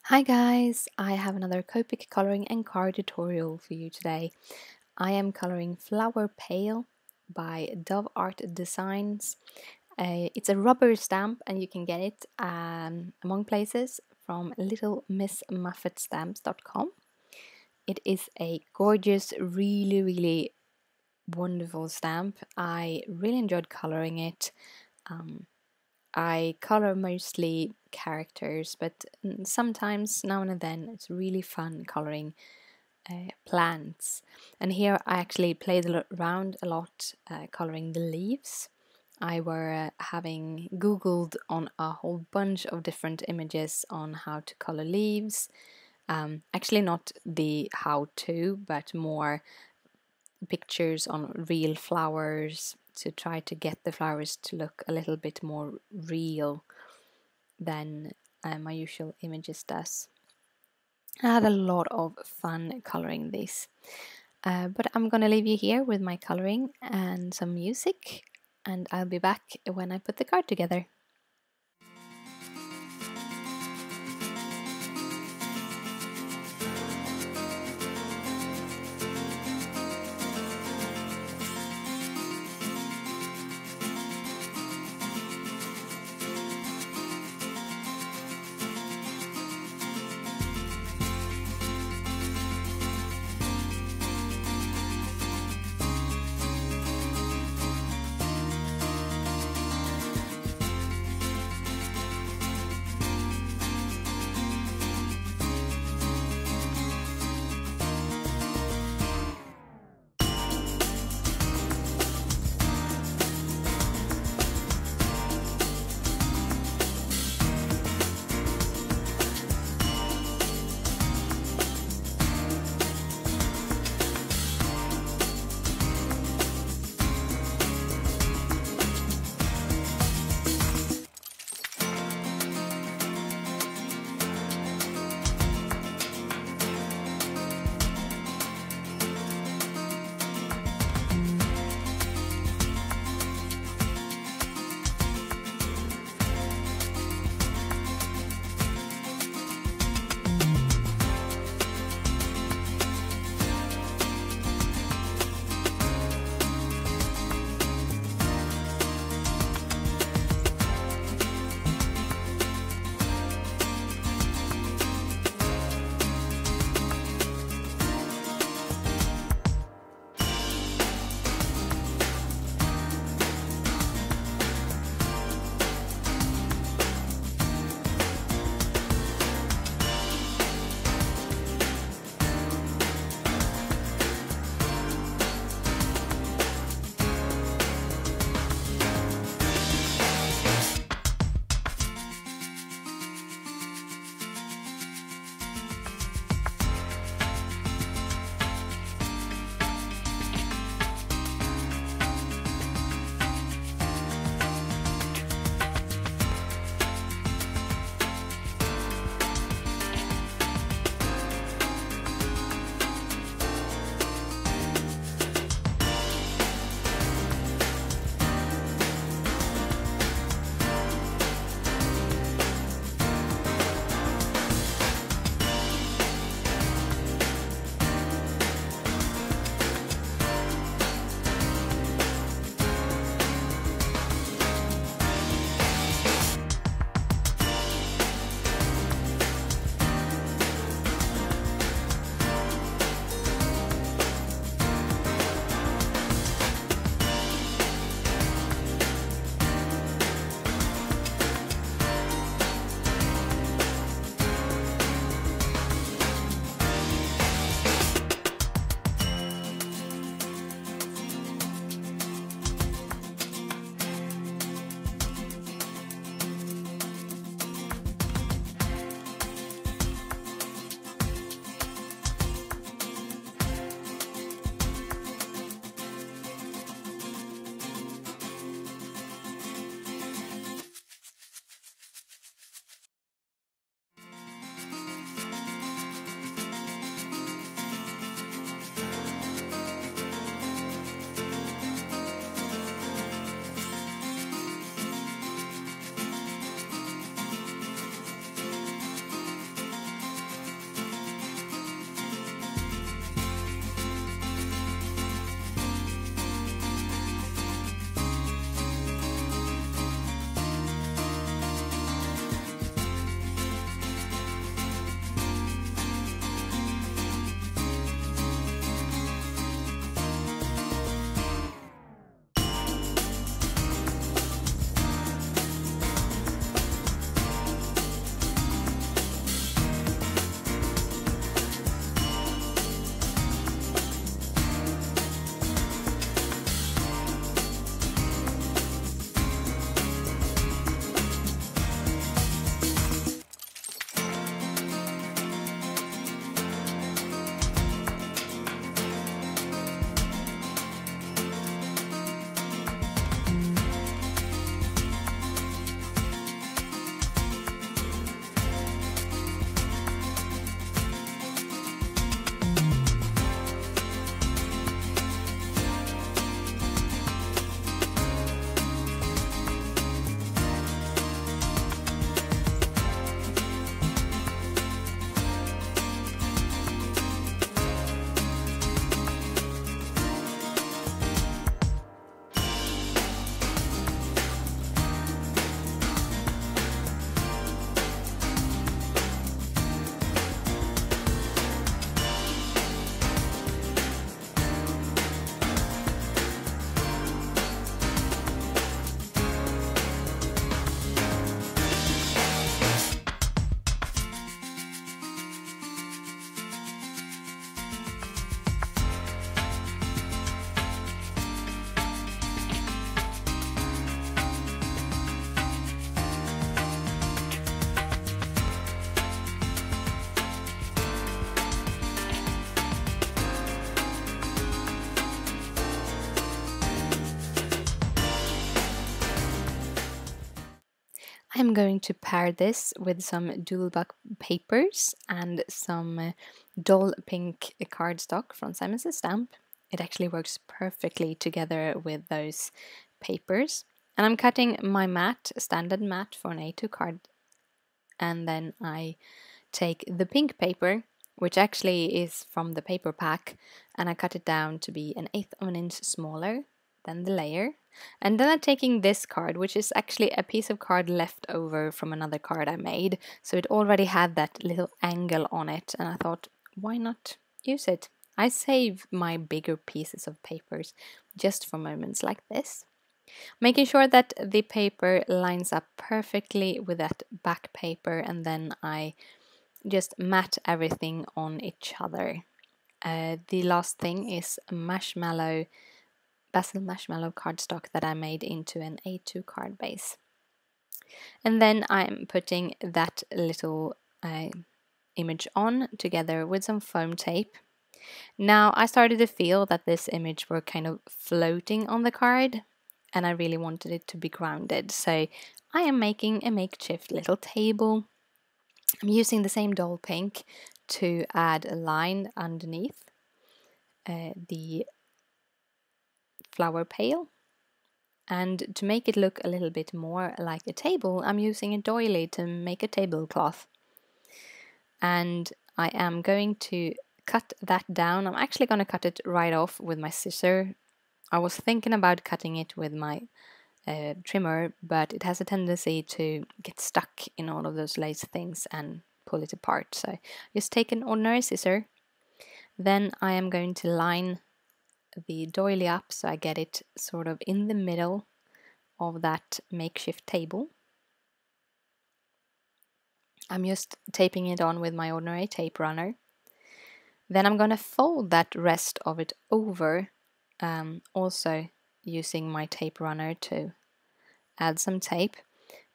Hi guys, I have another Copic coloring and card tutorial for you today. I am coloring Flower Pail by Dove Art Designs. It's a rubber stamp and you can get it among places from littlemissmuffetstamps.com. It is a gorgeous, really wonderful stamp. I really enjoyed coloring it. I color mostly characters, but sometimes, now and then, it's really fun coloring plants. And here I actually played around a lot coloring the leaves. I were having googled on a whole bunch of different images on how to color leaves. Actually not the how to, but more pictures on real flowers to try to get the flowers to look a little bit more real than my usual images does. I had a lot of fun coloring this. But I'm gonna leave you here with my coloring and some music, and I'll be back when I put the card together. am going to pair this with some dual back papers and some dull pink cardstock from Simon Says Stamp. It actually works perfectly together with those papers. And I'm cutting my mat, standard mat for an A2 card, and then I take the pink paper, which actually is from the paper pack, and I cut it down to be 1/8 of an inch smaller than the layer. And then I'm taking this card, which is actually a piece of card left over from another card I made, so it already had that little angle on it, and I thought, why not use it? I save my bigger pieces of papers just for moments like this. Making sure that the paper lines up perfectly with that back paper, and then I just mat everything on each other. The last thing is basil marshmallow cardstock that I made into an A2 card base. And then I'm putting that little image on together with some foam tape. Now I started to feel that this image were kind of floating on the card, and I really wanted it to be grounded, so I am making a makeshift little table. I'm using the same dull pink to add a line underneath the flower pail, and to make it look a little bit more like a table, I'm using a doily to make a tablecloth. And I am going to cut that down. I'm actually going to cut it right off with my scissor. I was thinking about cutting it with my trimmer, but it has a tendency to get stuck in all of those lace things and pull it apart. So just take an ordinary scissor. Then I am going to line the doily up so I get it sort of in the middle of that makeshift table. I'm just taping it on with my ordinary tape runner. Then I'm going to fold that rest of it over, also using my tape runner to add some tape,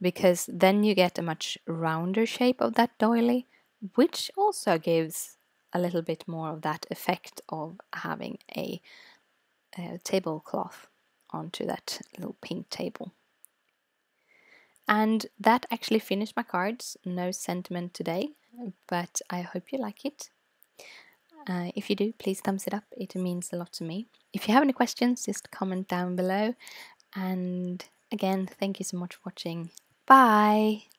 because then you get a much rounder shape of that doily, which also gives a little bit more of that effect of having a tablecloth onto that little pink table. And that actually finished my cards. No sentiment today, but I hope you like it. If you do, please thumbs it up. It means a lot to me. If you have any questions, just comment down below. And again, thank you so much for watching. Bye!